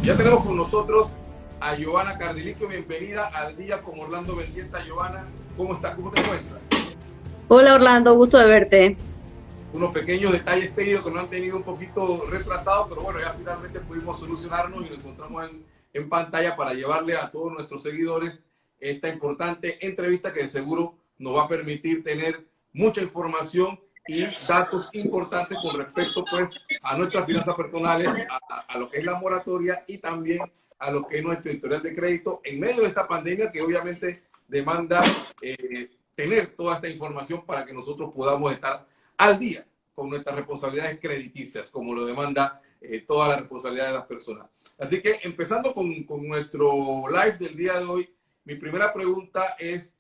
Ya tenemos con nosotros a Giovanna Cardilicchio. Bienvenida al Día con Orlando Mendieta. Giovanna, ¿cómo estás? ¿Cómo te encuentras? Hola Orlando, gusto de verte. Unos pequeños detalles técnicos que nos han tenido un poquito retrasados, pero bueno, ya finalmente pudimos solucionarnos y nos encontramos en pantalla para llevarle a todos nuestros seguidores esta importante entrevista que de seguro nos va a permitir tener mucha información y datos importantes con respecto pues a nuestras finanzas personales, a lo que es la moratoria y también a lo que es nuestro historial de crédito en medio de esta pandemia que obviamente demanda tener toda esta información para que nosotros podamos estar al día con nuestras responsabilidades crediticias, como lo demanda toda la responsabilidad de las personas. Así que empezando con nuestro live del día de hoy, mi primera pregunta es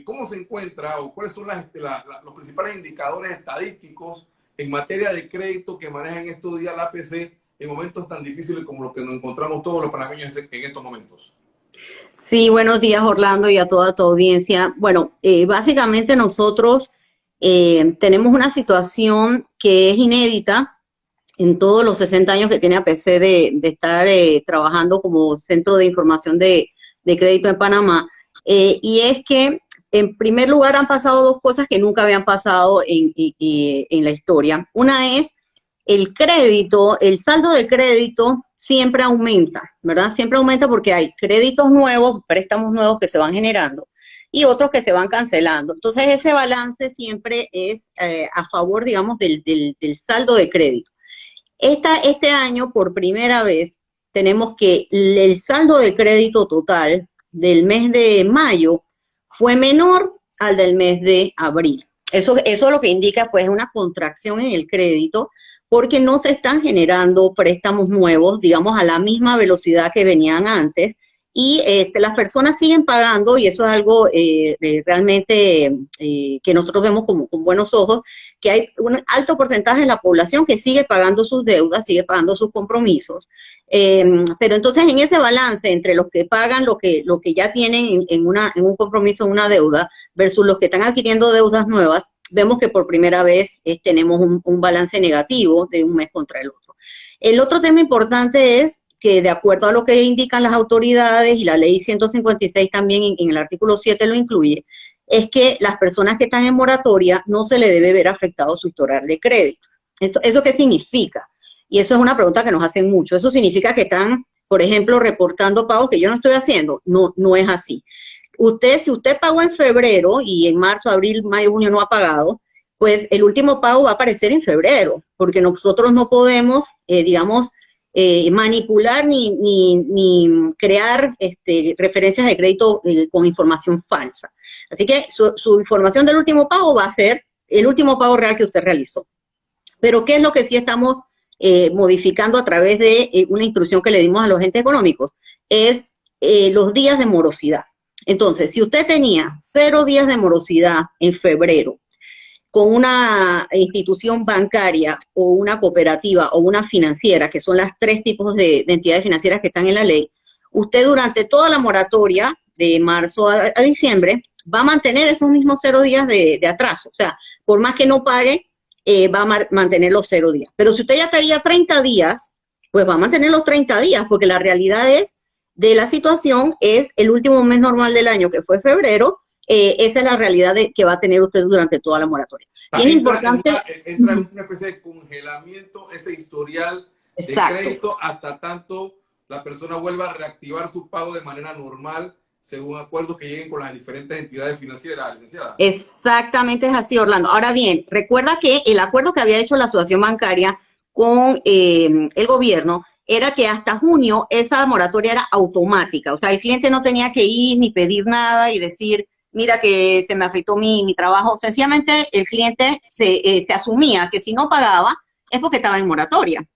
¿cómo se encuentra o cuáles son los principales indicadores estadísticos en materia de crédito que maneja en estos días la APC en momentos tan difíciles como los que nos encontramos todos los panameños en estos momentos? Sí, buenos días Orlando y a toda tu audiencia. Bueno, básicamente nosotros tenemos una situación que es inédita en todos los 60 años que tiene APC de estar trabajando como centro de información de crédito en Panamá. Y es que, en primer lugar, han pasado dos cosas que nunca habían pasado en la historia. Una es el crédito, el saldo de crédito siempre aumenta, ¿verdad? Siempre aumenta porque hay créditos nuevos, préstamos nuevos que se van generando y otros que se van cancelando. Entonces, ese balance siempre es a favor, digamos, del saldo de crédito. Este año, por primera vez, tenemos que el saldo de crédito total del mes de mayo fue menor al del mes de abril. Eso lo que indica, pues, una contracción en el crédito porque no se están generando préstamos nuevos, digamos, a la misma velocidad que venían antes, y las personas siguen pagando, y eso es algo realmente que nosotros vemos con buenos ojos, que hay un alto porcentaje de la población que sigue pagando sus deudas, sigue pagando sus compromisos, pero entonces en ese balance entre los que pagan lo que ya tienen en un compromiso, en una deuda, versus los que están adquiriendo deudas nuevas, vemos que por primera vez tenemos un balance negativo de un mes contra el otro. El otro tema importante es que, de acuerdo a lo que indican las autoridades, y la ley 156 también en el artículo 7 lo incluye, es que las personas que están en moratoria no se le debe ver afectado su historial de crédito. ¿Eso qué significa? Y eso es una pregunta que nos hacen mucho. Eso significa que están, por ejemplo, reportando pagos que yo no estoy haciendo. No es así. Si usted pagó en febrero y en marzo, abril, mayo, junio no ha pagado, pues el último pago va a aparecer en febrero, porque nosotros no podemos, digamos, manipular ni crear referencias de crédito con información falsa. Así que su información del último pago va a ser el último pago real que usted realizó. Pero ¿qué es lo que sí estamos modificando a través de una instrucción que le dimos a los agentes económicos? Es los días de morosidad. Entonces, si usted tenía 0 días de morosidad en febrero con una institución bancaria o una cooperativa o una financiera, que son las 3 tipos de entidades financieras que están en la ley, usted durante toda la moratoria, de marzo a diciembre, va a mantener esos mismos 0 días de atraso. O sea, por más que no pague, va a mantener los 0 días. Pero si usted ya tenía 30 días, pues va a mantener los 30 días, porque la realidad de la situación es el último mes normal del año, que fue febrero. Esa es la realidad que va a tener usted durante toda la moratoria. Y es importante... Entra en una especie de congelamiento ese historial de crédito hasta tanto la persona vuelva a reactivar su pago de manera normal, según acuerdos que lleguen con las diferentes entidades financieras, licenciada. Exactamente, es así, Orlando. Ahora bien, recuerda que el acuerdo que había hecho la asociación bancaria con el gobierno era que hasta junio esa moratoria era automática. O sea, el cliente no tenía que ir ni pedir nada y decir, mira que se me afectó mi trabajo. Sencillamente el cliente se asumía que si no pagaba es porque estaba en moratoria.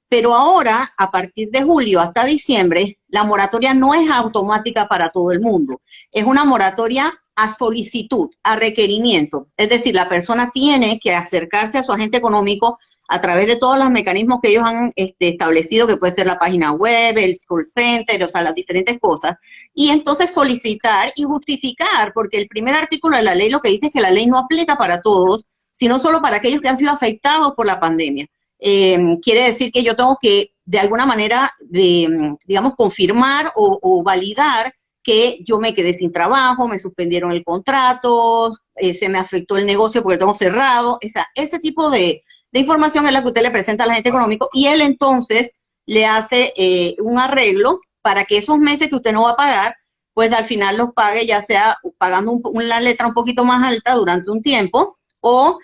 Pero ahora, a partir de julio hasta diciembre, la moratoria no es automática para todo el mundo. Es una moratoria a solicitud, a requerimiento. Es decir, la persona tiene que acercarse a su agente económico a través de todos los mecanismos que ellos han establecido, que puede ser la página web, el call center, o sea, las diferentes cosas, y entonces solicitar y justificar, porque el primer artículo de la ley lo que dice es que la ley no aplica para todos, sino solo para aquellos que han sido afectados por la pandemia. Quiere decir que yo tengo que de alguna manera, digamos, confirmar o validar que yo me quedé sin trabajo, me suspendieron el contrato, se me afectó el negocio porque lo tengo cerrado. Ese tipo de información es la que usted le presenta al agente económico y él entonces le hace un arreglo para que esos meses que usted no va a pagar, pues al final los pague, ya sea pagando una letra un poquito más alta durante un tiempo o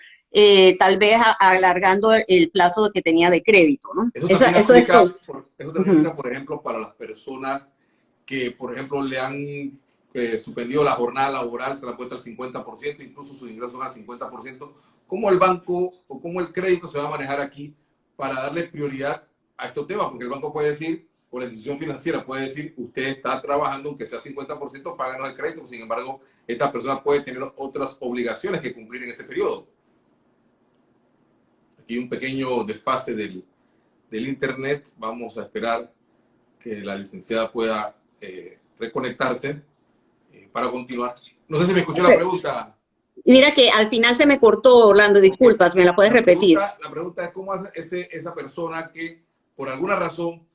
tal vez alargando el plazo que tenía de crédito, ¿no? Eso también Eso es todo. eso también aplica, por ejemplo, para las personas que, por ejemplo, le han suspendido la jornada laboral, se la ha puesto al 50%, incluso sus ingresos son al 50%. ¿Cómo el banco o cómo el crédito se va a manejar aquí para darle prioridad a estos temas? Porque el banco puede decir, o la institución financiera puede decir, usted está trabajando, aunque sea 50%, páganos el crédito. Sin embargo, esta persona puede tener otras obligaciones que cumplir en este periodo. Aquí hay un pequeño desfase del internet. Vamos a esperar que la licenciada pueda reconectarse para continuar. No sé si me escuchó la pregunta. Mira que al final se me cortó, Orlando, disculpas, ¿me la puedes repetir? La pregunta es cómo hace esa persona que por alguna razón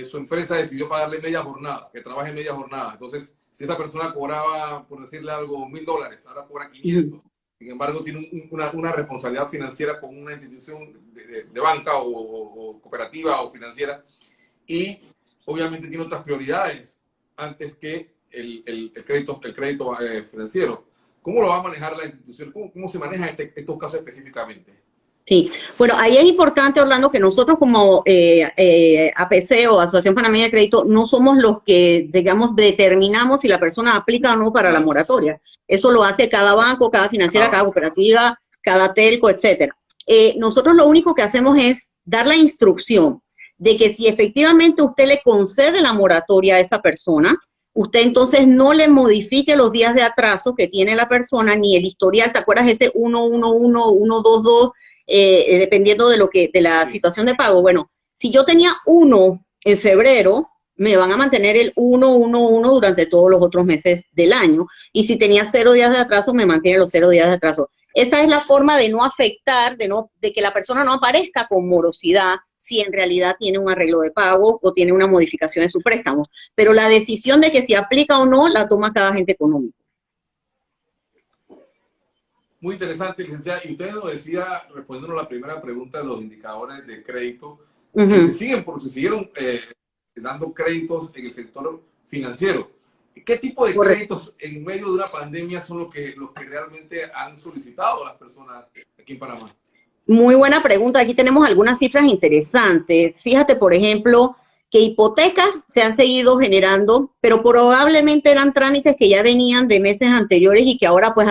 su empresa decidió pagarle media jornada, que trabaje media jornada. Entonces, si esa persona cobraba, por decirle algo, $1,000, ahora cobra 500. Sin embargo, tiene una responsabilidad financiera con una institución de banca o cooperativa o financiera y obviamente tiene otras prioridades antes que el crédito financiero. ¿Cómo lo va a manejar la institución? ¿Cómo se manejan estos casos específicamente? Sí, bueno, ahí es importante, Orlando, que nosotros como APC o Asociación Panameña de Crédito no somos los que, digamos, determinamos si la persona aplica o no para la moratoria. Eso lo hace cada banco, cada financiera, cada cooperativa, cada telco, etcétera. Nosotros lo único que hacemos es dar la instrucción de que si efectivamente usted le concede la moratoria a esa persona, usted entonces no le modifique los días de atraso que tiene la persona, ni el historial. ¿Se acuerdas ese 111, 122? Dependiendo de la situación de pago. Bueno, si yo tenía 1 en febrero, me van a mantener el 111 durante todos los otros meses del año. Y si tenía 0 días de atraso, me mantiene los 0 días de atraso. Esa es la forma de no afectar, de que la persona no aparezca con morosidad si en realidad tiene un arreglo de pago o tiene una modificación de su préstamo. Pero la decisión de que si aplica o no, la toma cada agente económico. Muy interesante, licenciada. Y usted nos decía, respondiendo a la primera pregunta de los indicadores de crédito, que se siguieron dando créditos en el sector financiero. ¿Qué tipo de créditos en medio de una pandemia son los que realmente han solicitado las personas aquí en Panamá? Muy buena pregunta. Aquí tenemos algunas cifras interesantes. Fíjate, por ejemplo, que hipotecas se han seguido generando, pero probablemente eran trámites que ya venían de meses anteriores y que ahora pues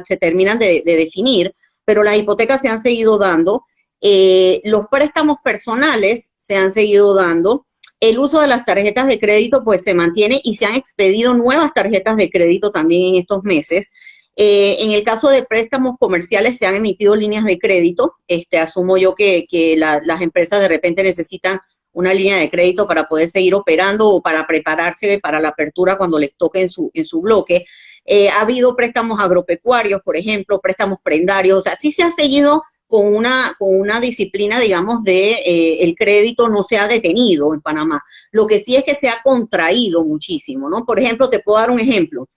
se terminan de definir, pero las hipotecas se han seguido dando, los préstamos personales se han seguido dando, el uso de las tarjetas de crédito pues se mantiene y se han expedido nuevas tarjetas de crédito también en estos meses. En el caso de préstamos comerciales se han emitido líneas de crédito. Asumo yo que las empresas de repente necesitan una línea de crédito para poder seguir operando o para prepararse para la apertura cuando les toque en su bloque. Ha habido préstamos agropecuarios, por ejemplo, préstamos prendarios. O sea, sí se ha seguido con una disciplina, digamos, el crédito no se ha detenido en Panamá. Lo que sí es que se ha contraído muchísimo, ¿no? Por ejemplo, te puedo dar un ejemplo.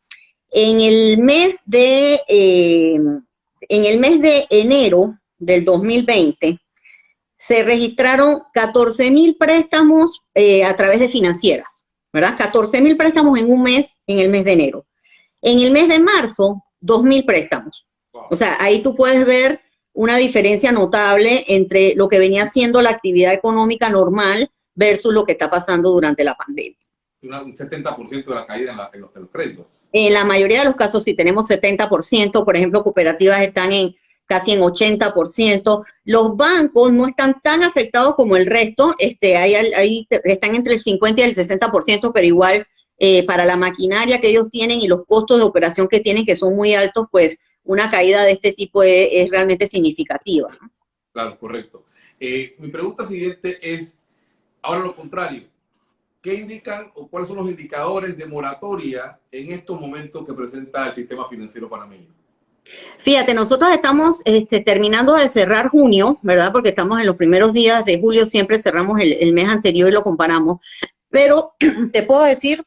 En el mes de enero del 2020, se registraron 14,000 préstamos a través de financieras, ¿verdad? 14,000 préstamos en un mes, en el mes de enero. En el mes de marzo, 2,000 préstamos. O sea, ahí tú puedes ver una diferencia notable entre lo que venía siendo la actividad económica normal versus lo que está pasando durante la pandemia. Un 70% de la caída en los créditos. En la mayoría de los casos sí tenemos 70%, por ejemplo, cooperativas están casi en 80%. Los bancos no están tan afectados como el resto, ahí están entre el 50 y el 60%, pero igual para la maquinaria que ellos tienen y los costos de operación que tienen, que son muy altos, pues una caída de este tipo es realmente significativa, ¿no? Claro, correcto. Mi pregunta siguiente es, ahora lo contrario, ¿qué indican o cuáles son los indicadores de moratoria en estos momentos que presenta el sistema financiero panameño? Fíjate, nosotros estamos terminando de cerrar junio, ¿verdad? Porque estamos en los primeros días de julio, siempre cerramos el mes anterior y lo comparamos. Pero te puedo decir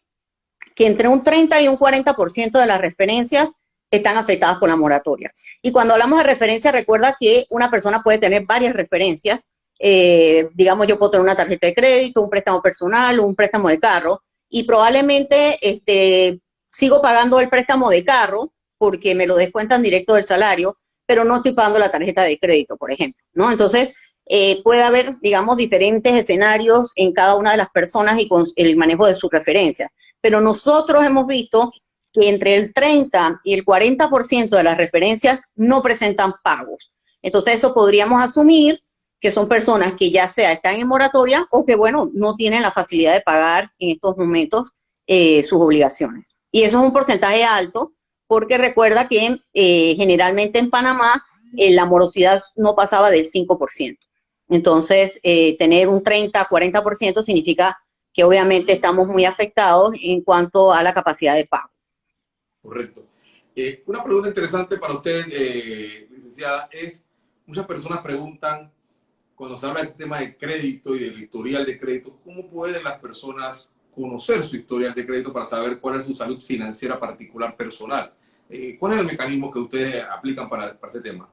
que entre un 30 y un 40% de las referencias están afectadas por la moratoria. Y cuando hablamos de referencia, recuerda que una persona puede tener varias referencias. Digamos, yo puedo tener una tarjeta de crédito, un préstamo personal, un préstamo de carro, y probablemente sigo pagando el préstamo de carro porque me lo descuentan directo del salario, pero no estoy pagando la tarjeta de crédito, por ejemplo, ¿no? Entonces, puede haber, digamos, diferentes escenarios en cada una de las personas y con el manejo de sus referencias. Pero nosotros hemos visto que entre el 30 y el 40% de las referencias no presentan pagos. Entonces, eso podríamos asumir que son personas que ya sea están en moratoria o que, bueno, no tienen la facilidad de pagar en estos momentos sus obligaciones. Y eso es un porcentaje alto porque recuerda que generalmente en Panamá la morosidad no pasaba del 5%. Entonces, tener un 30-40% significa que obviamente estamos muy afectados en cuanto a la capacidad de pago. Correcto. Una pregunta interesante para usted, licenciada, es, muchas personas preguntan, cuando se habla de este tema de crédito y del historial de crédito, ¿cómo pueden las personas conocer su historial de crédito para saber cuál es su salud financiera particular personal? ¿Cuál es el mecanismo que ustedes aplican para este tema?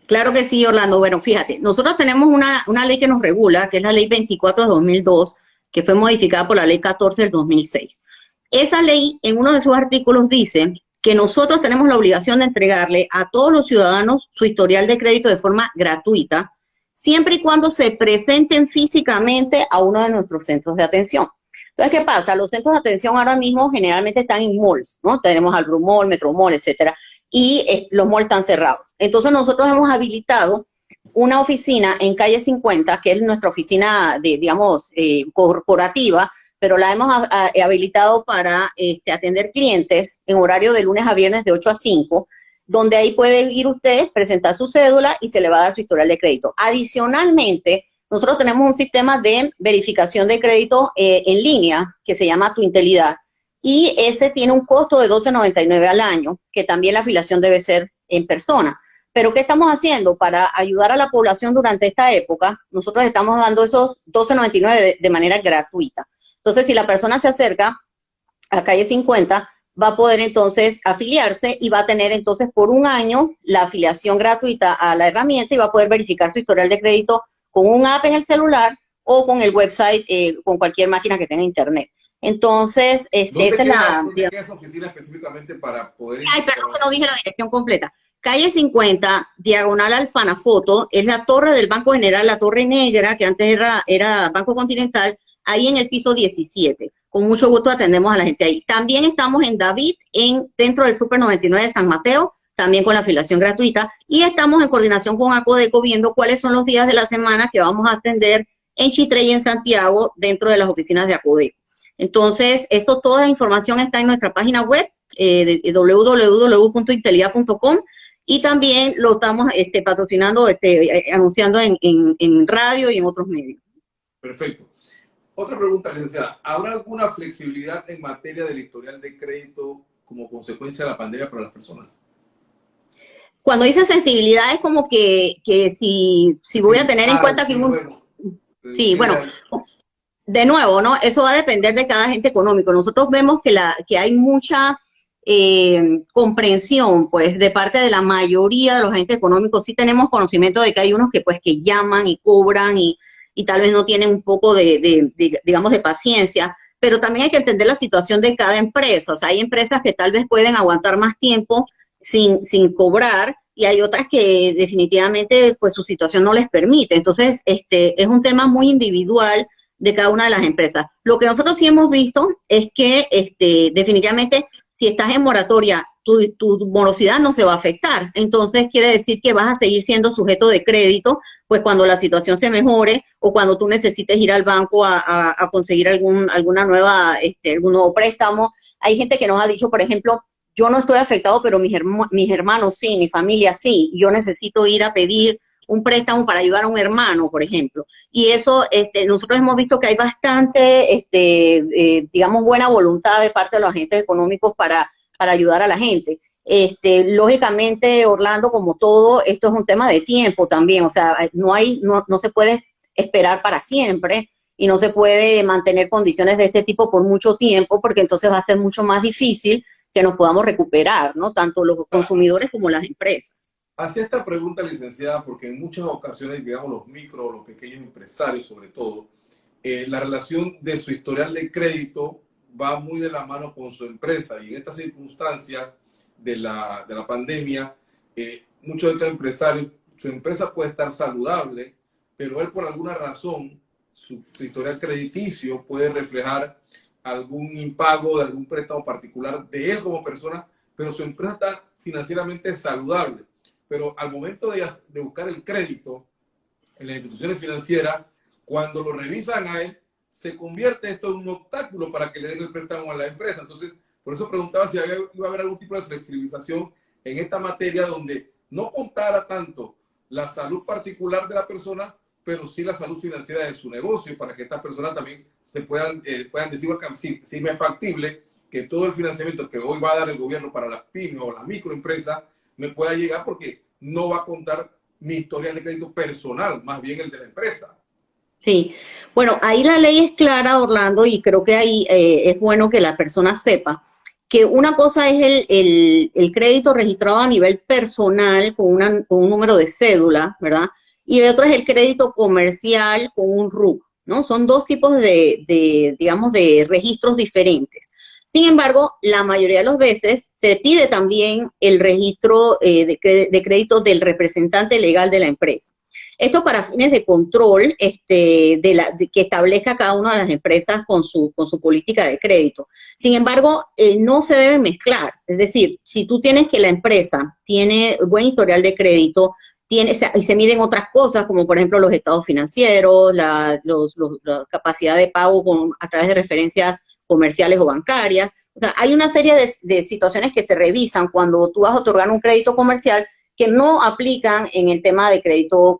Claro que sí, Orlando. Bueno, fíjate, nosotros tenemos una ley que nos regula, que es la ley 24 de 2002, que fue modificada por la ley 14 del 2006. Esa ley, en uno de sus artículos, dice que nosotros tenemos la obligación de entregarle a todos los ciudadanos su historial de crédito de forma gratuita, siempre y cuando se presenten físicamente a uno de nuestros centros de atención. Entonces, ¿qué pasa? Los centros de atención ahora mismo generalmente están en malls, ¿no? Tenemos Agrumall, Metromall, etcétera, y los malls están cerrados. Entonces, nosotros hemos habilitado una oficina en calle 50, que es nuestra oficina de, digamos, corporativa, pero la hemos habilitado para atender clientes en horario de lunes a viernes de 8 a 5, donde ahí puede ir usted, presentar su cédula y se le va a dar su historial de crédito. Adicionalmente, nosotros tenemos un sistema de verificación de crédito en línea que se llama Tu Intelidad y ese tiene un costo de $12.99 al año, que también la afiliación debe ser en persona. Pero ¿qué estamos haciendo? Para ayudar a la población durante esta época, nosotros estamos dando esos $12.99 de manera gratuita. Entonces, si la persona se acerca a calle 50, va a poder entonces afiliarse y va a tener entonces por un año la afiliación gratuita a la herramienta y va a poder verificar su historial de crédito con un app en el celular o con el website, con cualquier máquina que tenga internet. Entonces, esa es la... ¿Dónde queda esa oficina específicamente para poder... Ay, perdón que no dije la dirección completa. Calle 50, diagonal al Panafoto, es la torre del Banco General, la Torre Negra, que antes era Banco Continental, ahí en el piso 17. Con mucho gusto atendemos a la gente ahí. También estamos en David, dentro del Super 99 de San Mateo, también con la afiliación gratuita. Y estamos en coordinación con Acodeco viendo cuáles son los días de la semana que vamos a atender en Chitré y en Santiago dentro de las oficinas de Acodeco. Entonces, toda la información está en nuestra página web, www.intelidad.com. Y también lo estamos patrocinando, anunciando en radio y en otros medios. Perfecto. Otra pregunta, licenciada. ¿Habrá alguna flexibilidad en materia del historial de crédito como consecuencia de la pandemia para las personas? Cuando dice sensibilidad es como que si voy a tener en cuenta que... Sí, bueno, de nuevo, ¿no? Eso va a depender de cada agente económico. Nosotros vemos que hay mucha comprensión, pues, de parte de la mayoría de los agentes económicos. Sí tenemos conocimiento de que hay unos que, pues, que llaman y cobran y tal vez no tienen un poco digamos, de paciencia, pero también hay que entender la situación de cada empresa. O sea, hay empresas que tal vez pueden aguantar más tiempo sin cobrar y hay otras que definitivamente, pues, su situación no les permite. Entonces, es un tema muy individual de cada una de las empresas. Lo que nosotros sí hemos visto es que, definitivamente, si estás en moratoria, tu morosidad no se va a afectar. Entonces, quiere decir que vas a seguir siendo sujeto de crédito, pues cuando la situación se mejore o cuando tú necesites ir al banco a conseguir algún nuevo préstamo. Hay gente que nos ha dicho, por ejemplo, yo no estoy afectado, pero mis hermanos sí, mi familia sí. Yo necesito ir a pedir un préstamo para ayudar a un hermano, por ejemplo. Y eso, nosotros hemos visto que hay bastante, digamos, buena voluntad de parte de los agentes económicos para ayudar a la gente. Lógicamente, Orlando, como todo, esto es un tema de tiempo también, o sea, no se puede esperar para siempre y no se puede mantener condiciones de este tipo por mucho tiempo, porque entonces va a ser mucho más difícil que nos podamos recuperar, ¿no? Tanto los consumidores como las empresas. Hacía esta pregunta, licenciada, porque en muchas ocasiones, digamos, los micro o los pequeños empresarios, sobre todo, la relación de su historial de crédito va muy de la mano con su empresa. Y en estas circunstancias de la pandemia, muchos de estos empresarios, su empresa puede estar saludable, pero él por alguna razón, su historial crediticio puede reflejar algún impago de algún préstamo particular de él como persona, pero su empresa está financieramente saludable. Pero al momento de buscar el crédito en las instituciones financieras, cuando lo revisan a él, se convierte esto en un obstáculo para que le den el préstamo a la empresa. Entonces, por eso preguntaba si iba a haber algún tipo de flexibilización en esta materia donde no contara tanto la salud particular de la persona, pero sí la salud financiera de su negocio, para que estas personas también se puedan decir si me es factible que todo el financiamiento que hoy va a dar el gobierno para las pymes o las microempresas me pueda llegar, porque no va a contar mi historial de crédito personal, más bien el de la empresa. Sí, bueno, ahí la ley es clara, Orlando, y creo que ahí es bueno que la persona sepa que una cosa es el crédito registrado a nivel personal con un número de cédula, ¿verdad? Y el otro es el crédito comercial con un RUC, ¿no? Son dos tipos digamos, de registros diferentes. Sin embargo, la mayoría de las veces se pide también el registro de crédito del representante legal de la empresa. Esto para fines de control que establezca cada una de las empresas con su política de crédito. Sin embargo, no se debe mezclar. Es decir, si tú tienes que la empresa tiene buen historial de crédito, y se miden otras cosas, como por ejemplo los estados financieros, la capacidad de pago a través de referencias comerciales o bancarias. O sea, hay una serie de situaciones que se revisan cuando tú vas a otorgar un crédito comercial que no aplican en el tema de crédito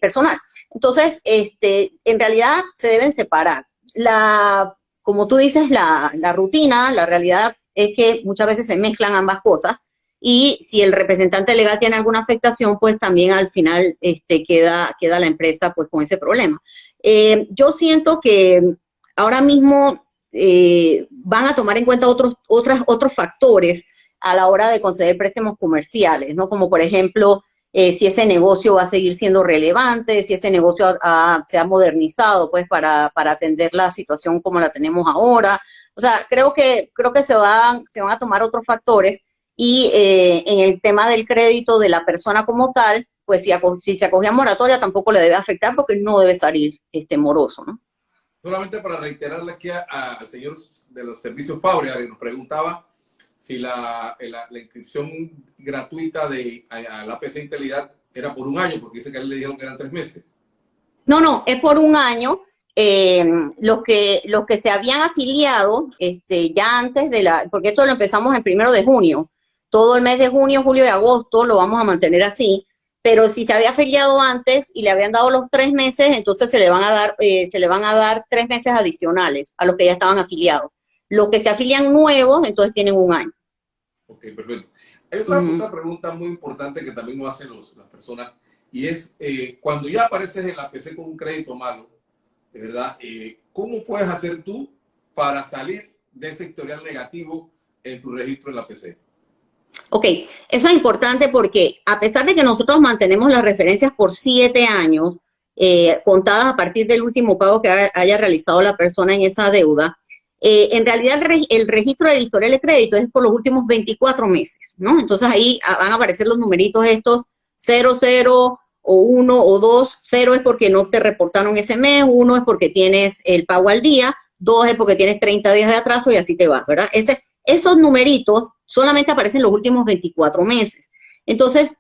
personal. Entonces, en realidad se deben separar. Como tú dices, la rutina, la realidad es que muchas veces se mezclan ambas cosas, y si el representante legal tiene alguna afectación, pues también al final queda la empresa pues con ese problema. Yo siento que ahora mismo van a tomar en cuenta otros factores a la hora de conceder préstamos comerciales, ¿no? Como por ejemplo, si ese negocio va a seguir siendo relevante, si ese negocio se ha modernizado, pues para atender la situación como la tenemos ahora. O sea, creo que se van a tomar otros factores, y en el tema del crédito de la persona como tal, pues si se acogía moratoria tampoco le debe afectar, porque no debe salir moroso, ¿no? Solamente para reiterarle aquí al señor de los servicios Fábrega, que nos preguntaba si la inscripción gratuita al APC Integridad era por un año, porque dice que a él le dijeron que eran 3 meses. No, es por un año. Los que se habían afiliado ya antes porque esto lo empezamos el 1 de junio, todo el mes de junio, julio y agosto lo vamos a mantener así, pero si se había afiliado antes y le habían dado los 3 meses, entonces se le van a dar 3 meses adicionales a los que ya estaban afiliados. Los que se afilian nuevos, entonces tienen un año. Ok, perfecto. Hay otra pregunta muy importante que también nos hacen las personas, y es, cuando ya apareces en la PC con un crédito malo, ¿verdad? ¿Cómo puedes hacer tú para salir de ese historial negativo en tu registro en la PC? Ok, eso es importante porque a pesar de que nosotros mantenemos las referencias por 7 años, contadas a partir del último pago que haya realizado la persona en esa deuda, en realidad el registro del historial de crédito es por los últimos 24 meses, ¿no? Entonces ahí van a aparecer los numeritos estos, 0, 0, o 1 o 2, 0 es porque no te reportaron ese mes, 1 es porque tienes el pago al día, 2 es porque tienes 30 días de atraso, y así te vas, ¿verdad? Esos numeritos solamente aparecen los últimos 24 meses. Entonces,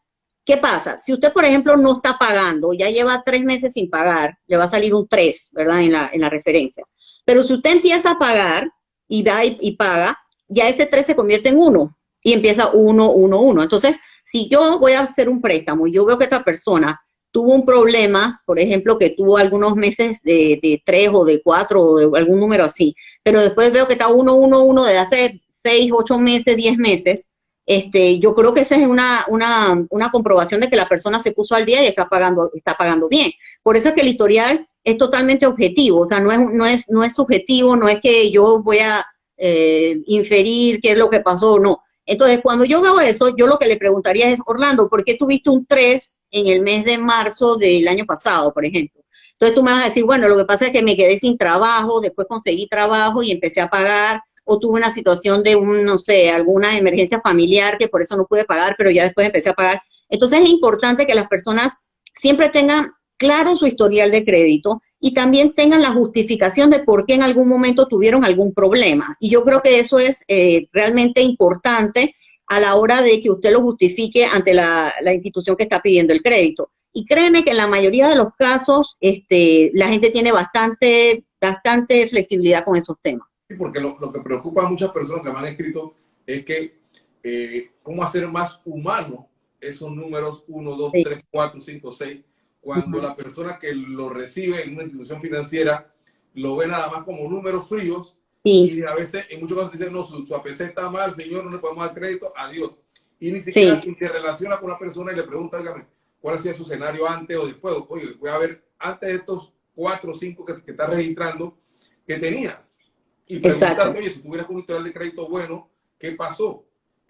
¿qué pasa? Si usted, por ejemplo, no está pagando, ya lleva 3 meses sin pagar, le va a salir un 3, ¿verdad? En la referencia. Pero si usted empieza a pagar y va y paga, ya ese 3 se convierte en 1 y empieza 1, 1, 1. Entonces, si yo voy a hacer un préstamo y yo veo que esta persona tuvo un problema, por ejemplo, que tuvo algunos meses de 3 o de 4 o de algún número así, pero después veo que está 1, 1, 1 desde hace 6, 8 meses, 10 meses, yo creo que esa es una comprobación de que la persona se puso al día y está pagando bien. Por eso es que el historial es totalmente objetivo, o sea, no es subjetivo, no es que yo voy a inferir qué es lo que pasó o no. Entonces, cuando yo veo eso, yo lo que le preguntaría es, Orlando, ¿por qué tuviste un 3 en el mes de marzo del año pasado, por ejemplo? Entonces tú me vas a decir, bueno, lo que pasa es que me quedé sin trabajo, después conseguí trabajo y empecé a pagar, o tuve una situación de no sé, alguna emergencia familiar que por eso no pude pagar, pero ya después empecé a pagar. Entonces es importante que las personas siempre tengan claro su historial de crédito y también tengan la justificación de por qué en algún momento tuvieron algún problema. Y yo creo que eso es realmente importante a la hora de que usted lo justifique ante la institución que está pidiendo el crédito. Y créeme que en la mayoría de los casos la gente tiene bastante flexibilidad con esos temas. Sí, porque lo que preocupa a muchas personas que me han escrito es que cómo hacer más humano esos números 1, 2, 3, 4, 5, 6, cuando la persona que lo recibe en una institución financiera lo ve nada más como números fríos. Sí. Y a veces, en muchos casos, dicen, no, su APC está mal, señor, no le podemos dar crédito, adiós. Y ni siquiera interrelaciona con una persona y le pregunta, dígame, ¿cuál ha sido su escenario antes o después? Oye, voy a ver, antes de estos 4 o 5 que estás registrando, ¿qué tenías? Y preguntarte, oye, si tuvieras un historial de crédito bueno, ¿qué pasó?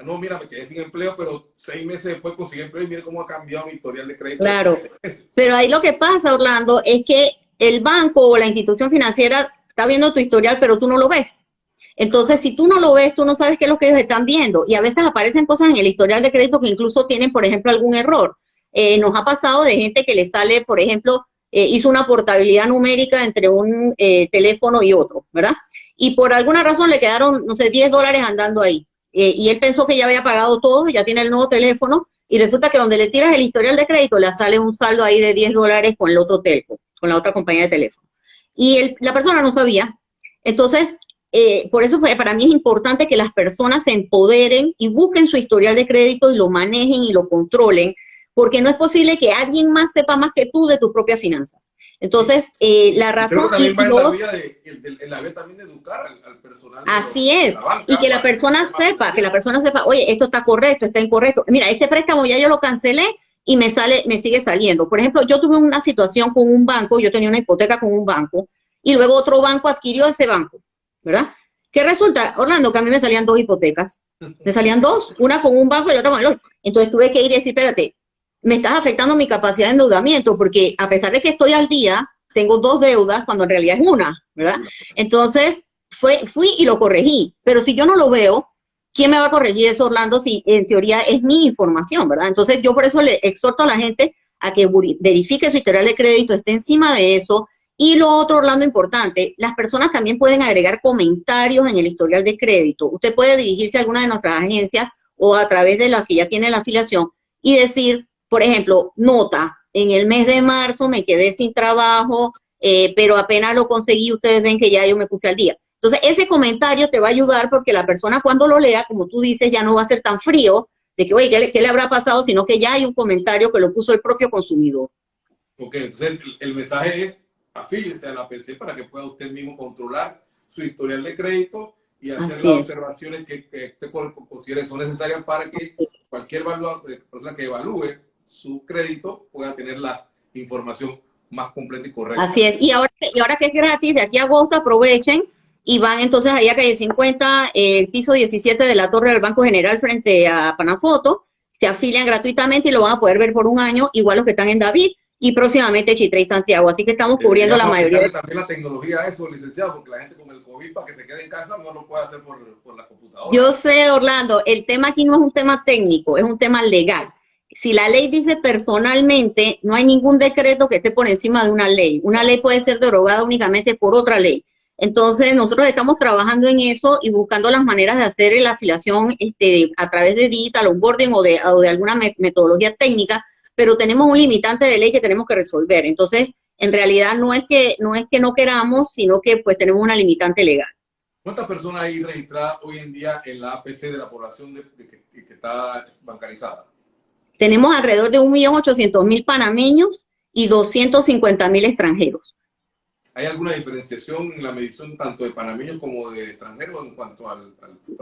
No, mira, me quedé sin empleo, pero 6 meses después conseguí empleo y mire cómo ha cambiado mi historial de crédito. Claro, pero ahí lo que pasa, Orlando, es que el banco o la institución financiera está viendo tu historial, pero tú no lo ves. Entonces, si tú no lo ves, tú no sabes qué es lo que ellos están viendo. Y a veces aparecen cosas en el historial de crédito que incluso tienen, por ejemplo, algún error. Nos ha pasado de gente que le sale, por ejemplo, hizo una portabilidad numérica entre un teléfono y otro, ¿verdad? Y por alguna razón le quedaron, no sé, $10 andando ahí. Y él pensó que ya había pagado todo, ya tiene el nuevo teléfono, y resulta que donde le tiras el historial de crédito, le sale un saldo ahí de $10 con el otro telco, con la otra compañía de teléfono. Y la persona no sabía. Entonces, por eso para mí es importante que las personas se empoderen y busquen su historial de crédito y lo manejen y lo controlen, porque no es posible que alguien más sepa más que tú de tus propias finanzas. Entonces, la razón... Creo que también va en la vía también de educar al personal. Así es, y que la persona sepa, oye, esto está correcto, está incorrecto. Mira, este préstamo ya yo lo cancelé y me sigue saliendo. Por ejemplo, yo tuve una situación con un banco, yo tenía una hipoteca con un banco, y luego otro banco adquirió ese banco, ¿verdad? ¿Qué resulta, Orlando? Que a mí me salían 2 hipotecas. Me salían 2, una con un banco y la otra con el otro. Entonces tuve que ir y decir, espérate, me estás afectando mi capacidad de endeudamiento, porque a pesar de que estoy al día, tengo 2 deudas cuando en realidad es una, ¿verdad? Entonces, fui y lo corregí. Pero si yo no lo veo, ¿quién me va a corregir eso, Orlando? Si en teoría es mi información, ¿verdad? Entonces, yo por eso le exhorto a la gente a que verifique su historial de crédito, esté encima de eso. Y lo otro, Orlando, importante, las personas también pueden agregar comentarios en el historial de crédito. Usted puede dirigirse a alguna de nuestras agencias o a través de las que ya tienen la afiliación y decir, por ejemplo, nota, en el mes de marzo me quedé sin trabajo, pero apenas lo conseguí, ustedes ven que ya yo me puse al día. Entonces, ese comentario te va a ayudar porque la persona cuando lo lea, como tú dices, ya no va a ser tan frío de que, oye, ¿qué le habrá pasado? Sino que ya hay un comentario que lo puso el propio consumidor. Ok, entonces el mensaje es, afíliese a la APC para que pueda usted mismo controlar su historial de crédito y hacer las observaciones que usted considere que son necesarias para que cualquier persona que evalúe su crédito pueda tener la información más completa y correcta. Así es, y ahora que es gratis, de aquí a agosto aprovechen y van entonces ahí a calle 50, el piso 17 de la Torre del Banco General frente a Panafoto, se afilian gratuitamente y lo van a poder ver por un año, igual los que están en David y próximamente Chitré y Santiago, así que estamos cubriendo la mayoría. También la tecnología a eso, licenciado, porque la gente con el COVID para que se quede en casa no lo puede hacer por la computadora. Yo sé, Orlando, el tema aquí no es un tema técnico, es un tema legal. Si la ley dice personalmente, no hay ningún decreto que esté por encima de una ley. Una ley puede ser derogada únicamente por otra ley. Entonces, nosotros estamos trabajando en eso y buscando las maneras de hacer la afiliación a través de digital onboarding o de alguna metodología técnica, pero tenemos un limitante de ley que tenemos que resolver. Entonces, en realidad no es que no queramos, sino que pues tenemos una limitante legal. ¿Cuántas personas hay registradas hoy en día en la APC de la población que está bancarizada? Tenemos alrededor de 1.800.000 panameños y 250.000 extranjeros. ¿Hay alguna diferenciación en la medición tanto de panameños como de extranjeros en cuanto al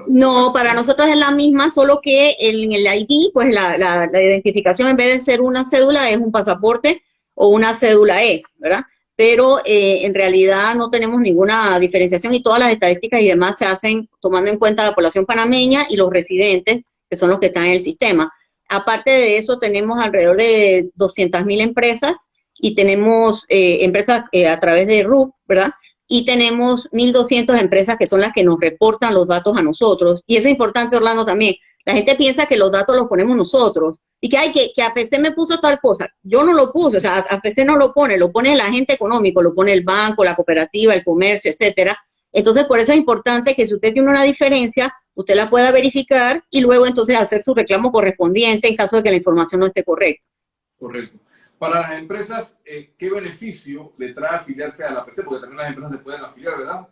No, para nosotros es la misma, solo que en el ID, pues la identificación en vez de ser una cédula es un pasaporte o una cédula E, ¿verdad? Pero en realidad no tenemos ninguna diferenciación y todas las estadísticas y demás se hacen tomando en cuenta la población panameña y los residentes, que son los que están en el sistema. Aparte de eso, tenemos alrededor de 200.000 empresas y tenemos empresas a través de RUC, ¿verdad? Y tenemos 1.200 empresas que son las que nos reportan los datos a nosotros. Y eso es importante, Orlando, también. La gente piensa que los datos los ponemos nosotros y que APC me puso tal cosa. Yo no lo puse, o sea, APC no lo pone el agente económico, lo pone el banco, la cooperativa, el comercio, etcétera. Entonces, por eso es importante que si usted tiene una diferencia, usted la pueda verificar y luego entonces hacer su reclamo correspondiente en caso de que la información no esté correcta. Correcto. Para las empresas, ¿qué beneficio le trae afiliarse a la APC? Porque también las empresas se pueden afiliar, ¿verdad?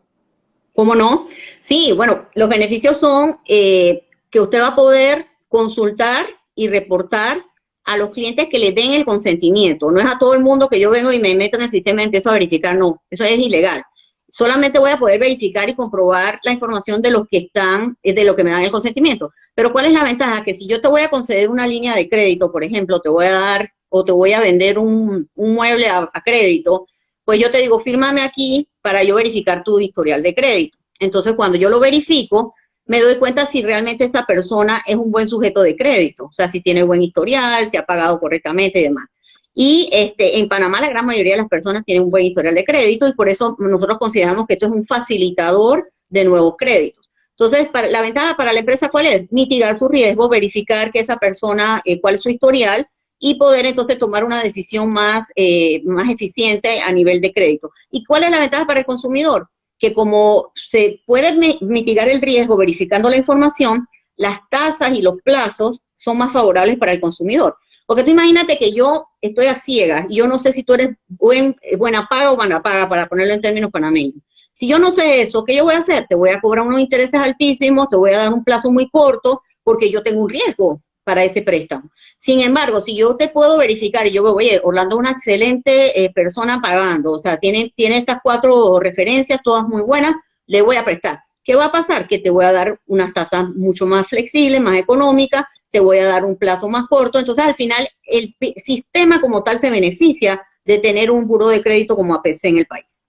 ¿Cómo no? Sí, bueno, los beneficios son que usted va a poder consultar y reportar a los clientes que le den el consentimiento. No es a todo el mundo que yo vengo y me meto en el sistema y empiezo a verificar, no, eso es ilegal. Solamente voy a poder verificar y comprobar la información de los que están, de lo que me dan el consentimiento. Pero ¿cuál es la ventaja? Que si yo te voy a conceder una línea de crédito, por ejemplo, te voy a dar o te voy a vender un mueble a crédito, pues yo te digo, fírmame aquí para yo verificar tu historial de crédito. Entonces, cuando yo lo verifico, me doy cuenta si realmente esa persona es un buen sujeto de crédito, o sea, si tiene buen historial, si ha pagado correctamente y demás. Y en Panamá la gran mayoría de las personas tienen un buen historial de crédito y por eso nosotros consideramos que esto es un facilitador de nuevos créditos. Entonces, la ventaja para la empresa, ¿cuál es? Mitigar su riesgo, verificar que esa persona, cuál es su historial y poder entonces tomar una decisión más eficiente a nivel de crédito. ¿Y cuál es la ventaja para el consumidor? Que como se puede mitigar el riesgo verificando la información, las tasas y los plazos son más favorables para el consumidor. Porque tú imagínate que yo estoy a ciegas y yo no sé si tú eres buena paga o mala paga, para ponerlo en términos panameños. Si yo no sé eso, ¿qué yo voy a hacer? Te voy a cobrar unos intereses altísimos, te voy a dar un plazo muy corto, porque yo tengo un riesgo para ese préstamo. Sin embargo, si yo te puedo verificar y yo veo, oye, Orlando es una excelente persona pagando, o sea, tiene estas 4 referencias, todas muy buenas, le voy a prestar. ¿Qué va a pasar? Que te voy a dar unas tasas mucho más flexibles, más económicas, te voy a dar un plazo más corto. Entonces, al final, el sistema como tal se beneficia de tener un buró de crédito como APC en el país.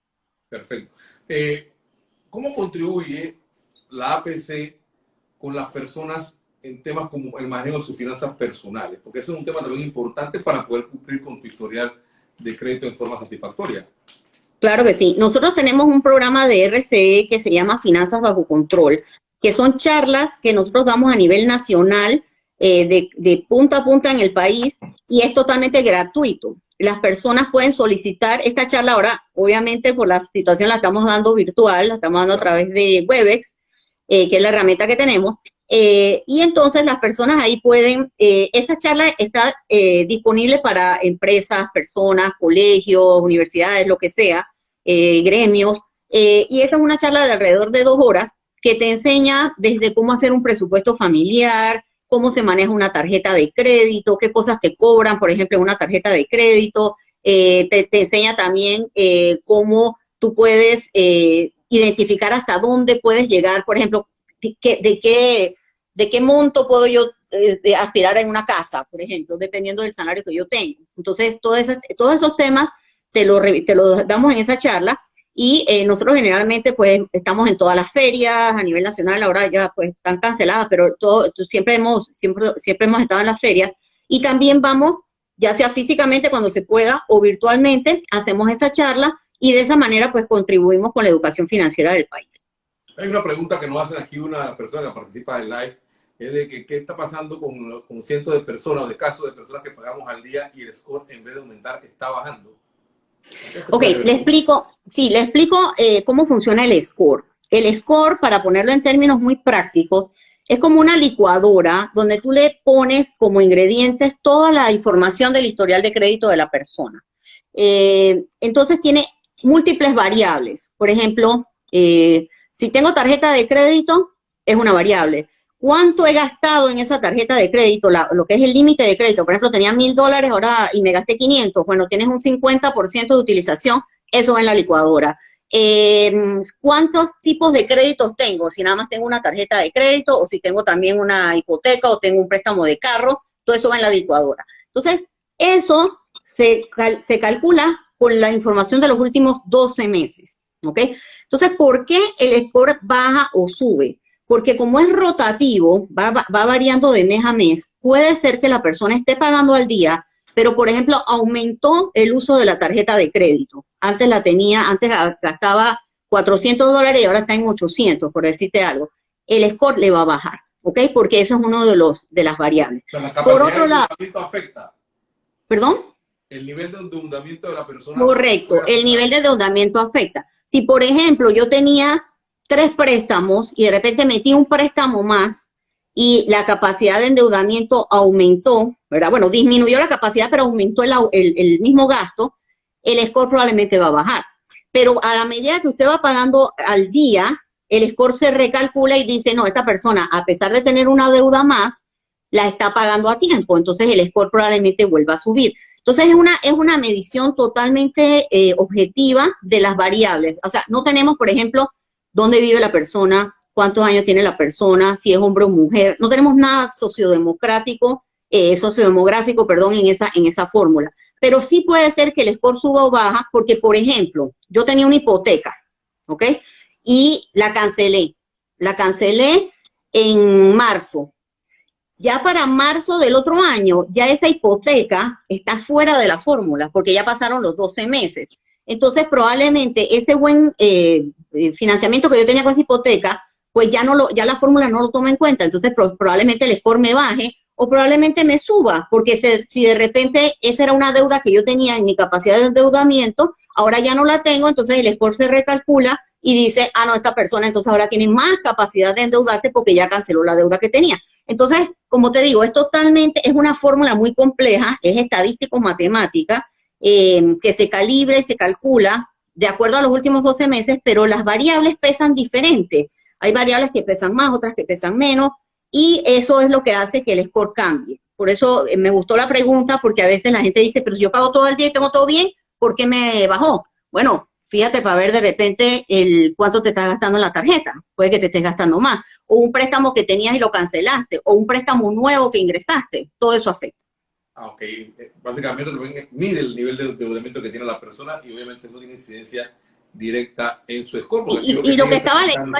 Perfecto. ¿Cómo contribuye la APC con las personas en temas como el manejo de sus finanzas personales? Porque ese es un tema también importante para poder cumplir con tu historial de crédito en forma satisfactoria. Claro que sí. Nosotros tenemos un programa de RCE que se llama Finanzas Bajo Control, que son charlas que nosotros damos a nivel nacional, de punta a punta en el país, y es totalmente gratuito. Las personas pueden solicitar esta charla ahora, obviamente por la situación la estamos dando virtual, la estamos dando a través de Webex, que es la herramienta que tenemos, y entonces las personas ahí pueden, esa charla está disponible para empresas, personas, colegios, universidades, lo que sea, gremios, y esta es una charla de alrededor de 2 horas que te enseña desde cómo hacer un presupuesto familiar, cómo se maneja una tarjeta de crédito, qué cosas te cobran, por ejemplo, en una tarjeta de crédito. Te enseña también cómo tú puedes identificar hasta dónde puedes llegar, por ejemplo, de qué monto puedo yo aspirar en una casa, por ejemplo, dependiendo del salario que yo tengo. Entonces, todos esos temas te lo damos en esa charla. Y nosotros generalmente pues estamos en todas las ferias a nivel nacional, ahora ya pues están canceladas, pero siempre hemos estado en las ferias, y también vamos, ya sea físicamente cuando se pueda o virtualmente, hacemos esa charla y de esa manera pues contribuimos con la educación financiera del país. Hay una pregunta que nos hacen aquí una persona que participa del live, es de que qué está pasando con cientos de personas o de casos de personas que pagamos al día y el score en vez de aumentar está bajando. Ok, le explico cómo funciona el score. El score, para ponerlo en términos muy prácticos, es como una licuadora donde tú le pones como ingredientes toda la información del historial de crédito de la persona. Entonces tiene múltiples variables. Por ejemplo, si tengo tarjeta de crédito, es una variable. ¿Cuánto he gastado en esa tarjeta de crédito? Lo que es el límite de crédito. Por ejemplo, tenía $1,000 ahora y me gasté 500. Bueno, tienes un 50% de utilización, eso va en la licuadora. ¿Cuántos tipos de créditos tengo? Si nada más tengo una tarjeta de crédito, o si tengo también una hipoteca, o tengo un préstamo de carro, todo eso va en la licuadora. Entonces, eso se calcula con la información de los últimos 12 meses, ¿ok? Entonces, ¿por qué el score baja o sube? Porque como es rotativo, va variando de mes a mes, puede ser que la persona esté pagando al día, pero, por ejemplo, aumentó el uso de la tarjeta de crédito. Antes gastaba $400 y ahora está en 800, por decirte algo. El score le va a bajar, ¿ok? Porque eso es uno de las variables. Pero la capacidad de endeudamiento afecta. ¿Perdón? El nivel de endeudamiento de la persona. Correcto, el nivel de endeudamiento afecta. Si, por ejemplo, yo tenía 3 préstamos y de repente metí un préstamo más y la capacidad de endeudamiento aumentó, ¿verdad? Bueno, disminuyó la capacidad, pero aumentó el mismo gasto, el score probablemente va a bajar. Pero a la medida que usted va pagando al día, el score se recalcula y dice, no, esta persona, a pesar de tener una deuda más, la está pagando a tiempo, entonces el score probablemente vuelva a subir. Entonces es una medición totalmente objetiva de las variables. O sea, no tenemos, por ejemplo, dónde vive la persona, cuántos años tiene la persona, si es hombre o mujer. No tenemos nada sociodemográfico, sociodemográfico, perdón, en esa fórmula. Pero sí puede ser que el score suba o baja, porque, por ejemplo, yo tenía una hipoteca, ¿ok? Y la cancelé. La cancelé en marzo. Ya para marzo del otro año, ya esa hipoteca está fuera de la fórmula, porque ya pasaron los 12 meses. Entonces, probablemente ese buen financiamiento que yo tenía con esa hipoteca, pues ya la fórmula no lo toma en cuenta. Entonces, probablemente el score me baje o probablemente me suba, porque si de repente esa era una deuda que yo tenía en mi capacidad de endeudamiento, ahora ya no la tengo, entonces el score se recalcula y dice, ah, no, esta persona entonces ahora tiene más capacidad de endeudarse porque ya canceló la deuda que tenía. Entonces, como te digo, es una fórmula muy compleja, es estadístico-matemática, que se calibra y se calcula de acuerdo a los últimos 12 meses, pero las variables pesan diferente. Hay variables que pesan más, otras que pesan menos, y eso es lo que hace que el score cambie. Por eso me gustó la pregunta, porque a veces la gente dice, pero si yo pago todo el día y tengo todo bien, ¿por qué me bajó? Bueno, fíjate para ver de repente cuánto te estás gastando en la tarjeta. Puede que te estés gastando más. O un préstamo que tenías y lo cancelaste. O un préstamo nuevo que ingresaste. Todo eso afecta. Ah, ok. Básicamente también mide el nivel de endeudamiento que tiene la persona y obviamente eso tiene incidencia directa en su score. Y lo que estaba leyendo,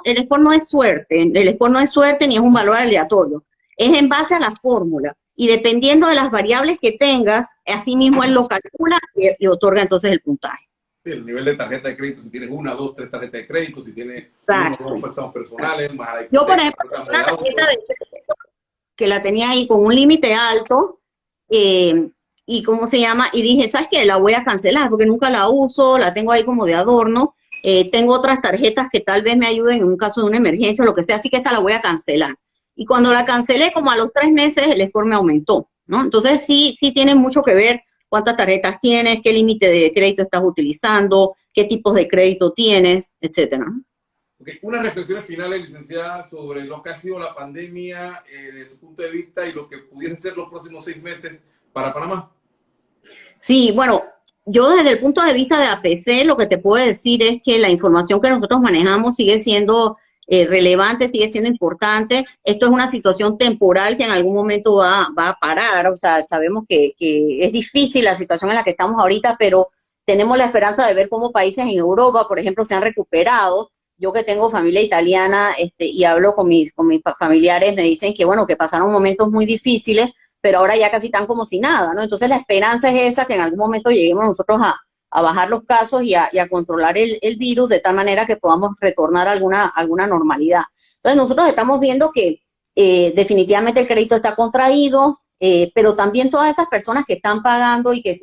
el score no es suerte. El score no es suerte ni es un valor aleatorio. Es en base a la fórmula. Y dependiendo de las variables que tengas, así mismo él lo calcula y otorga entonces el puntaje. Sí, el nivel de tarjeta de crédito, si tienes 1, 2, 3 tarjetas de crédito, si tienes 1 o 2 préstamos personales, más la yo, por ejemplo, una tarjeta de crédito que la tenía ahí con un límite alto, y ¿cómo se llama? Y dije, ¿sabes qué? La voy a cancelar porque nunca la uso, la tengo ahí como de adorno. Tengo otras tarjetas que tal vez me ayuden en un caso de una emergencia o lo que sea, así que esta la voy a cancelar. Y cuando la cancelé, como a los 3 meses, el score me aumentó, ¿no? Entonces, sí tiene mucho que ver cuántas tarjetas tienes, qué límite de crédito estás utilizando, qué tipos de crédito tienes, etcétera. Okay. Unas reflexiones finales, licenciada, sobre lo que ha sido la pandemia desde su punto de vista y lo que pudiesen ser los próximos 6 meses para Panamá. Sí, bueno, yo desde el punto de vista de APC, lo que te puedo decir es que la información que nosotros manejamos sigue siendo relevante, sigue siendo importante. Esto es una situación temporal que en algún momento va a parar. O sea, sabemos que es difícil la situación en la que estamos ahorita, pero tenemos la esperanza de ver cómo países en Europa, por ejemplo, se han recuperado. Yo que tengo familia italiana y hablo con mis familiares, me dicen que, bueno, que pasaron momentos muy difíciles, pero ahora ya casi están como si nada, ¿no? Entonces la esperanza es esa, que en algún momento lleguemos nosotros a bajar los casos y a controlar el virus de tal manera que podamos retornar a alguna normalidad. Entonces nosotros estamos viendo que definitivamente el crédito está contraído, pero también todas esas personas que están pagando y que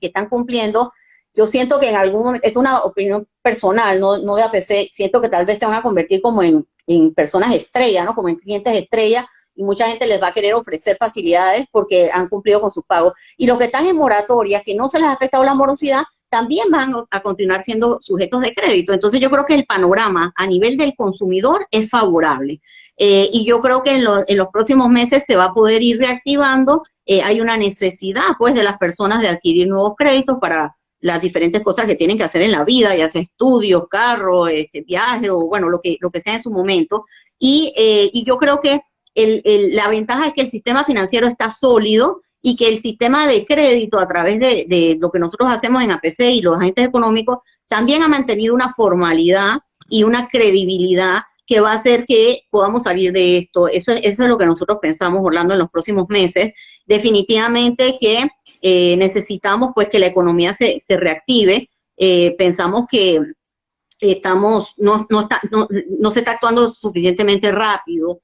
están cumpliendo, yo siento que en algún momento, es una opinión personal, no de APC, siento que tal vez se van a convertir como en personas estrella, ¿no? Como en clientes estrella, y mucha gente les va a querer ofrecer facilidades porque han cumplido con sus pagos. Y los que están en moratoria, que no se les ha afectado la morosidad, también van a continuar siendo sujetos de crédito. Entonces yo creo que el panorama a nivel del consumidor es favorable. Y yo creo que en los próximos meses se va a poder ir reactivando. Hay una necesidad, pues, de las personas de adquirir nuevos créditos para las diferentes cosas que tienen que hacer en la vida, ya sea estudios, carro, viaje o bueno, lo que sea en su momento. Y yo creo que la ventaja es que el sistema financiero está sólido y que el sistema de crédito a través de lo que nosotros hacemos en APC y los agentes económicos también ha mantenido una formalidad y una credibilidad que va a hacer que podamos salir de esto. Eso es lo que nosotros pensamos, Orlando, en los próximos meses. Definitivamente que necesitamos pues que la economía se reactive. Pensamos que no se está actuando suficientemente rápido.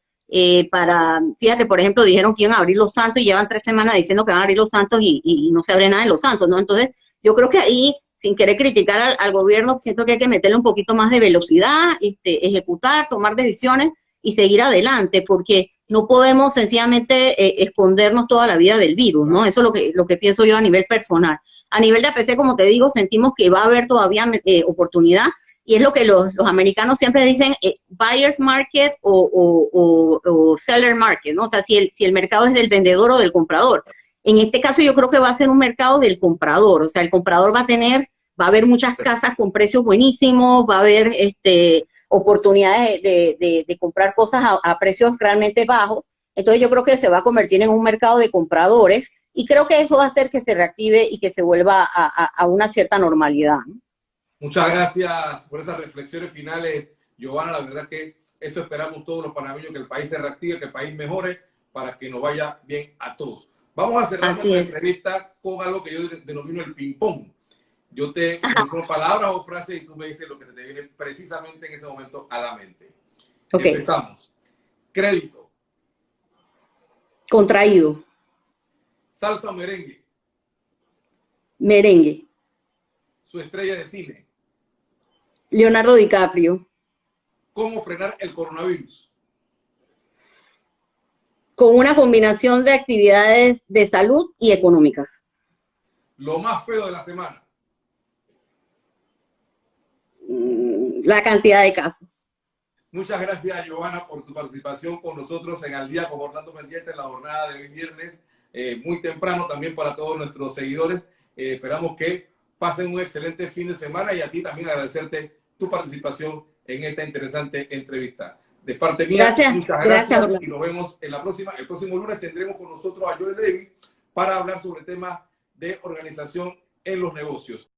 Fíjate, por ejemplo, dijeron que iban a abrir Los Santos y llevan 3 semanas diciendo que van a abrir Los Santos y no se abre nada en Los Santos, ¿no? Entonces, yo creo que ahí, sin querer criticar al gobierno, siento que hay que meterle un poquito más de velocidad, ejecutar, tomar decisiones y seguir adelante, porque no podemos sencillamente escondernos toda la vida del virus, ¿no? Eso es lo que pienso yo a nivel personal. A nivel de APC, como te digo, sentimos que va a haber todavía oportunidad. Y es lo que los americanos siempre dicen, buyer's market o seller market, ¿no? O sea, si el mercado es del vendedor o del comprador. En este caso yo creo que va a ser un mercado del comprador, o sea, el comprador va a haber muchas casas con precios buenísimos, va a haber oportunidades de comprar cosas a precios realmente bajos. Entonces yo creo que se va a convertir en un mercado de compradores y creo que eso va a hacer que se reactive y que se vuelva a una cierta normalidad, ¿no? Muchas gracias por esas reflexiones finales, Giovanna. La verdad que eso esperamos todos los panameños, que el país se reactive, que el país mejore para que nos vaya bien a todos. Vamos a cerrar nuestra entrevista con algo que yo denomino el ping-pong. Yo te menciono palabras o frases y tú me dices lo que se te viene precisamente en ese momento a la mente. Okay. Empezamos. Crédito. Contraído. Salsa o merengue. Merengue. Su estrella de cine. Leonardo DiCaprio. ¿Cómo frenar el coronavirus? Con una combinación de actividades de salud y económicas. Lo más feo de la semana. La cantidad de casos. Muchas gracias, Giovanna, por tu participación con nosotros en Al Día con Orlando Mendieta en la jornada de hoy viernes, muy temprano también para todos nuestros seguidores. Esperamos que pasen un excelente fin de semana y a ti también agradecerte tu participación en esta interesante entrevista. De parte mía, muchas gracias y nos vemos en la próxima. El próximo lunes tendremos con nosotros a Joel Levy para hablar sobre temas de organización en los negocios.